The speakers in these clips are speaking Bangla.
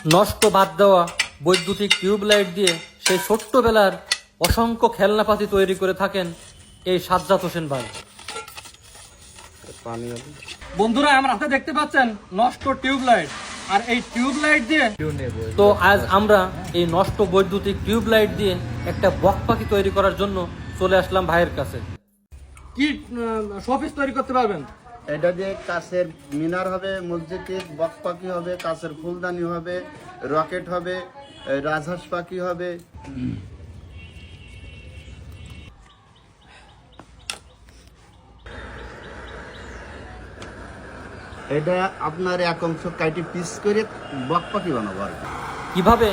নষ্ট বাদ দেওয়া বৈদ্যুতিক টিউবলাইট দিয়ে সেই ছোট্টবেলার অসংখ্য খেলনাপাতি তৈরি করে থাকেন এই সাজ্জাদ হোসেন ভাই। বন্ধুরা, আমার হাতে দেখতে পাচ্ছেন নষ্ট টিউবলাইট, আর এই টিউবলাইট দিয়ে তো আজ আমরা এই নষ্ট বৈদ্যুতিক টিউবলাইট দিয়ে একটা বক পাখি তৈরি করার জন্য চলে আসলাম ভাইয়ের কাছে। কি শোপিস তৈরি করতে পারবেন? এটা দিয়ে কাছের মিনার হবে, মসজিদের বক পাখি হবে, কাছের ফুলদানি হবে, রকেট হবে, রাজহাঁস পাখি হবে। এটা আপনার এক অংশ কাটি পিস করে বক পাখি বানাবো আর কি। কিভাবে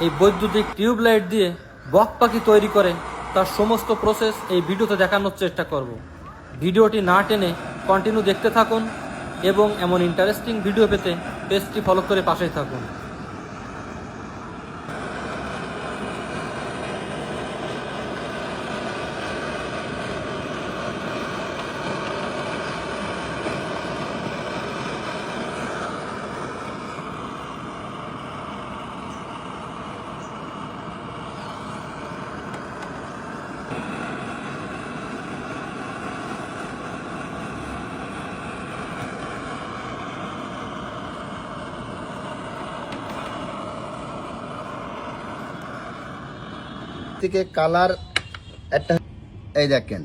এই বৈদ্যুতিক টিউবলাইট দিয়ে বক পাখি তৈরি করে তার সমস্ত প্রসেস এই ভিডিওতে দেখানোর চেষ্টা করব। ভিডিওটি না টেনে কন্টিনিউ দেখতে থাকুন এবং এমন ইন্টারেস্টিং ভিডিও পেতে পেজটি ফলো করে পাশেই থাকুন। থেকে কালার একটা, এই দেখেন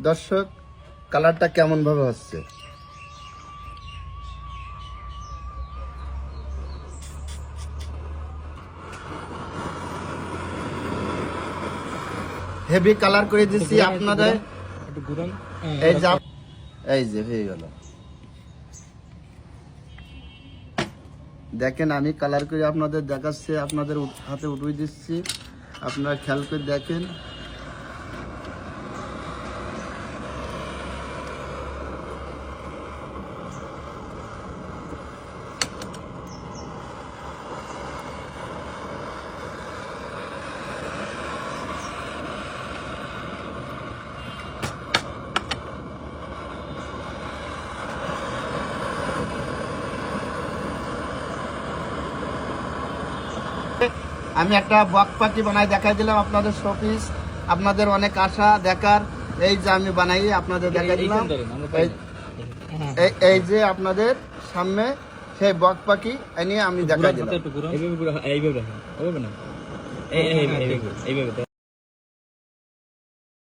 দর্শক কালারটা কেমন ভাবে হচ্ছে। হেভি কালার করে দিচ্ছি আপনাদের। এই যে হয়ে গেল, দেখেন আমি কালার করে আপনাদের দেখাচ্ছি, আপনাদের হাতে উঠিয়ে দিচ্ছি, আপনারা খেয়াল করে দেখেন। আমি একটা বক পাখি বানাই দেখাই দিলাম আপনাদের শোপিস, আপনাদের অনেক আশা দেখার। এই যে আমি বানাই আপনাদের দেখাই দিলাম, এই যে আপনাদের সামনে সেই বক পাখি নিয়ে আমি দেখাই দিলাম।